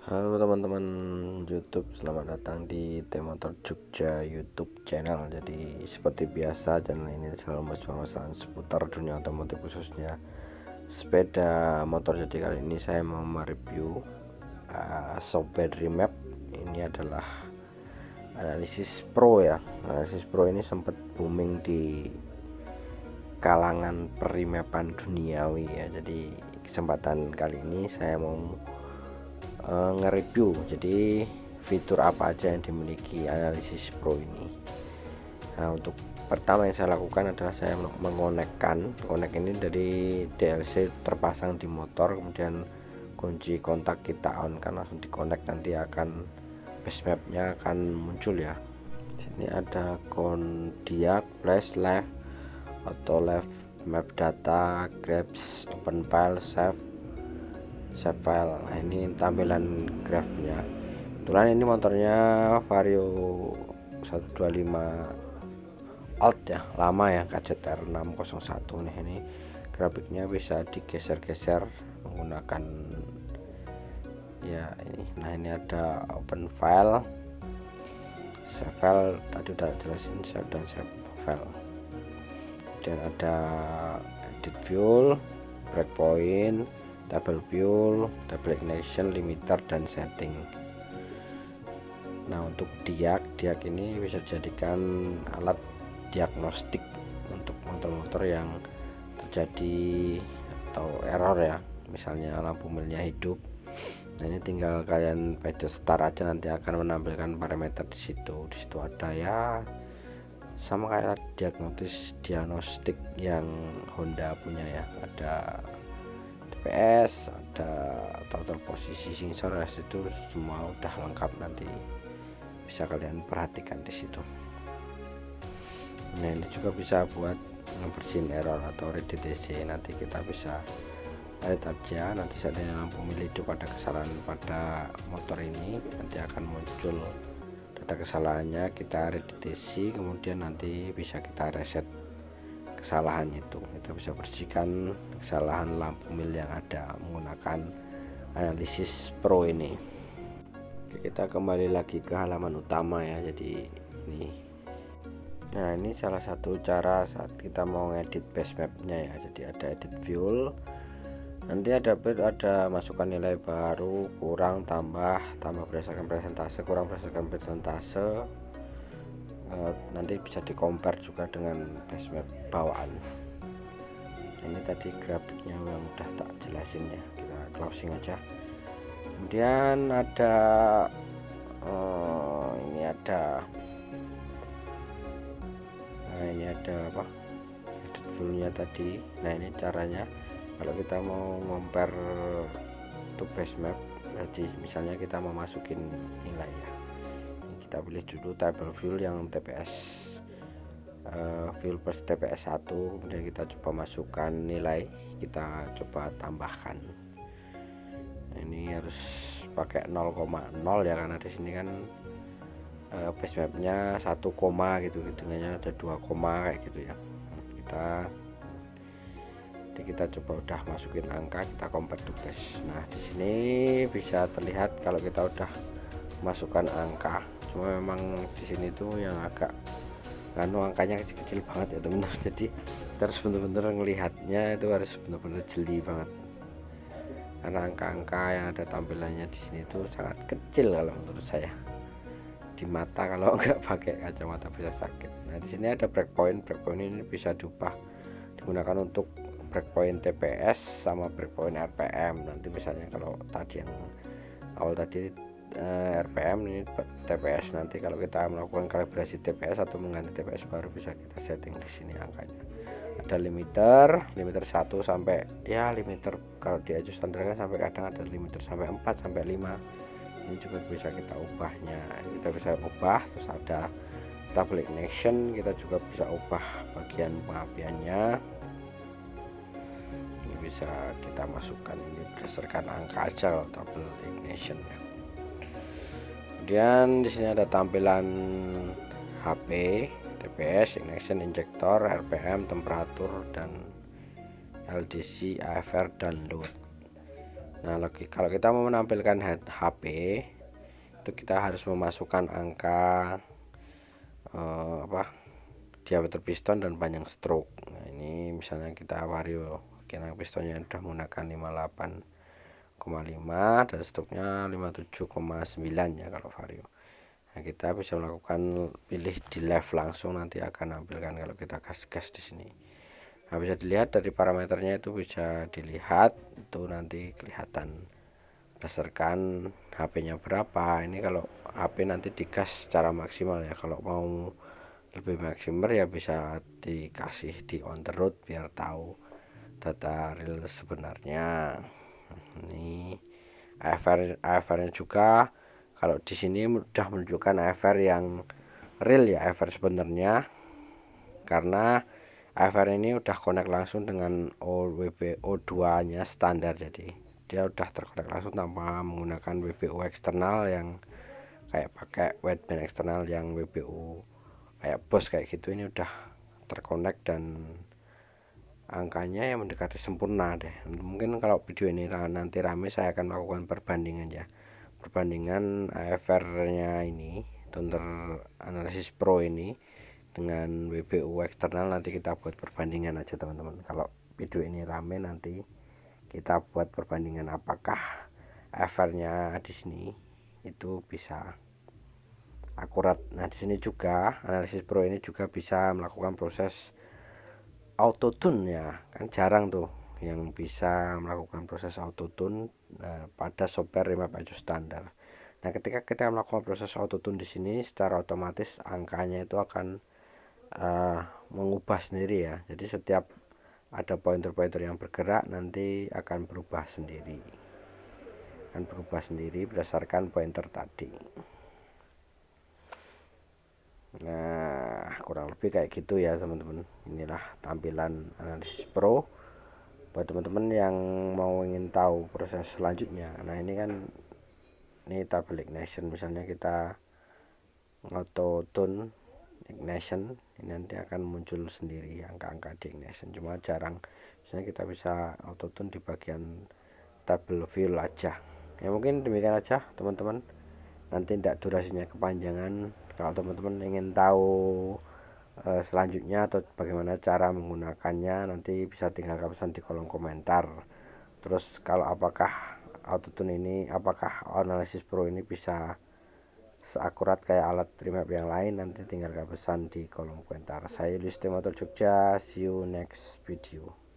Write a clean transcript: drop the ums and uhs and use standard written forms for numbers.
Halo teman-teman YouTube, selamat datang di T-Motor Jogja YouTube channel. Jadi seperti biasa channel ini selalu membahas pembahasan seputar dunia otomotif khususnya sepeda motor. Jadi kali ini saya mau mereview Shop Battery Map. Ini adalah analisis pro ya. Analisis pro ini sempat booming di kalangan perimapan duniawi ya. Jadi kesempatan kali ini saya mau nge-review jadi fitur apa aja yang dimiliki analisis pro ini. Nah, untuk pertama yang saya lakukan adalah saya mengonekkan ini dari DLC terpasang di motor, kemudian kunci kontak kita on kan, langsung dikonek, nanti akan base mapnya akan muncul ya. Sini ada Kondiak, flash, left, auto left, map data, grabs, open file, save file. Nah, ini tampilan grafnya. Kebetulan ini motornya Vario 125 Alt ya, lama ya, KZR 601 nih. Ini grafiknya bisa digeser-geser menggunakan ya ini. Nah, ini ada open file, save file, tadi udah jelasin save dan save file. Dan ada edit fuel, breakpoint, tabel fuel, tabel ignition, limiter, dan setting. Nah, untuk diag ini bisa dijadikan alat diagnostik untuk motor-motor yang terjadi atau error ya, misalnya lampu milnya hidup. Nah, ini tinggal kalian pencet start aja, nanti akan menampilkan parameter di situ. Di situ ada ya sama kayak diagnostik yang Honda punya ya, ada TPS, ada total posisi sensor, itu semua udah lengkap, nanti bisa kalian perhatikan di situ. Nah, ini juga bisa buat ngebersihin error atau redtc. Nanti kita bisa lihat aja, nanti saat lampu mil hidup ada kesalahan pada motor ini, nanti akan muncul data kesalahannya, kita redtc, kemudian nanti bisa kita reset kesalahan itu. Kita bisa bersihkan kesalahan lampu mil yang ada menggunakan analisis pro ini. Oke, kita kembali lagi ke halaman utama ya. Jadi ini salah satu cara saat kita mau ngedit base mapnya ya. Jadi ada edit fuel, nanti ada masukkan nilai baru, kurang, tambah berdasarkan presentase, kurang berdasarkan presentase. Nanti bisa di compare juga dengan base map bawaan. Ini tadi grafiknya yang udah tak jelasin ya, kita closing aja. Kemudian ada ini ada apa, edit fullnya tadi. Nah, ini caranya kalau kita mau compare to base map. Jadi misalnya kita mau masukin nilai ya, kita pilih dulu tabel fuel yang TPS fuel plus TPS 1, kemudian kita coba masukkan nilai, kita coba tambahkan. Ini harus pakai 0,0 ya, karena di sini kan base mapnya 1, gitu, hitungannya ada 2, kayak gitu ya. Kita coba udah masukin angka, kita compare to base. Nah, di sini bisa terlihat kalau kita udah masukkan angka, cuma memang di sini tuh yang agak angkanya kecil-kecil banget ya teman-teman. Jadi terus bener-bener ngelihatnya itu harus bener-bener jeli banget, karena angka-angka yang ada tampilannya di sini tuh sangat kecil kalau menurut saya. Di mata kalau nggak pakai kacamata bisa sakit. Nah, di sini ada breakpoint ini bisa digunakan untuk breakpoint TPS sama breakpoint RPM. Nanti misalnya kalau tadi yang awal tadi RPM, ini TPS. Nanti kalau kita melakukan kalibrasi TPS atau mengganti TPS baru bisa kita setting di sini angkanya. Ada limiter 1 sampai ya, limiter kalau di Ajus standar kan sampai kadang ada limiter sampai 4 sampai 5. Ini juga bisa kita ubahnya, kita bisa ubah. Terus ada tabel ignition, kita juga bisa ubah bagian pengapiannya. Ini bisa kita masukkan, ini berdasarkan angka aja kalau tabel ignition ya. Kemudian di sini ada tampilan HP, TPS, ignition, injektor, RPM, temperatur, dan LDC, AFR, dan load. Nah, kalau kita mau menampilkan HP itu kita harus memasukkan angka diameter piston dan panjang stroke. Nah, ini misalnya kita vario, kira pistonnya sudah menggunakan 58,5 dan stroke-nya 57,9 ya kalau vario. Nah, kita bisa melakukan pilih di left langsung, nanti akan nampilkan kalau kita gas di sini. Nah, bisa dilihat dari parameternya itu, bisa dilihat itu nanti kelihatan berdasarkan HP-nya berapa. Ini kalau HP nanti digas secara maksimal ya, kalau mau lebih maksimal ya bisa dikasih di on the road biar tahu data real sebenarnya. Ini AFR-nya juga, kalau di sini sudah menunjukkan AFR yang real ya, AFR sebenarnya, karena AFR ini udah connect langsung dengan OWBO2 nya standar, jadi dia udah terkonek langsung tanpa menggunakan WBU eksternal yang kayak pakai wideband eksternal yang WBU kayak BOS kayak gitu. Ini udah terkonek dan angkanya yang mendekati sempurna deh. Mungkin kalau video ini nanti rame, saya akan melakukan perbandingan ya, perbandingan AFR nya ini, Thunder Analysis Pro ini dengan WBU eksternal. Nanti kita buat perbandingan aja teman-teman. Kalau video ini rame, nanti kita buat perbandingan apakah AFR-nya di sini itu bisa akurat. Nah, di sini juga Analysis Pro ini juga bisa melakukan proses auto tune ya, kan jarang tuh yang bisa melakukan proses auto tune pada software remap Ajo standar. Nah, ketika kita melakukan proses auto tune di sini, secara otomatis angkanya itu akan mengubah sendiri ya. Jadi setiap ada pointer-pointer yang bergerak nanti akan berubah sendiri, berdasarkan pointer tadi. Nah, kurang lebih kayak gitu ya teman-teman. Inilah tampilan Analysis Pro buat teman-teman yang mau ingin tahu proses selanjutnya. Nah, ini kan ini tabel ignition, misalnya kita auto tune ignition, ini nanti akan muncul sendiri angka-angka di ignition. Cuma jarang, misalnya kita bisa auto tune di bagian tabel view aja. Ya mungkin demikian aja teman-teman, nanti tidak durasinya kepanjangan. Kalau teman-teman ingin tahu selanjutnya atau bagaimana cara menggunakannya, nanti bisa tinggalkan pesan di kolom komentar. Terus kalau apakah autotune ini, apakah Analysis Pro ini bisa seakurat kayak alat remap yang lain, nanti tinggalkan pesan di kolom komentar. Saya Yudhistira Motor Jogja, see you next video.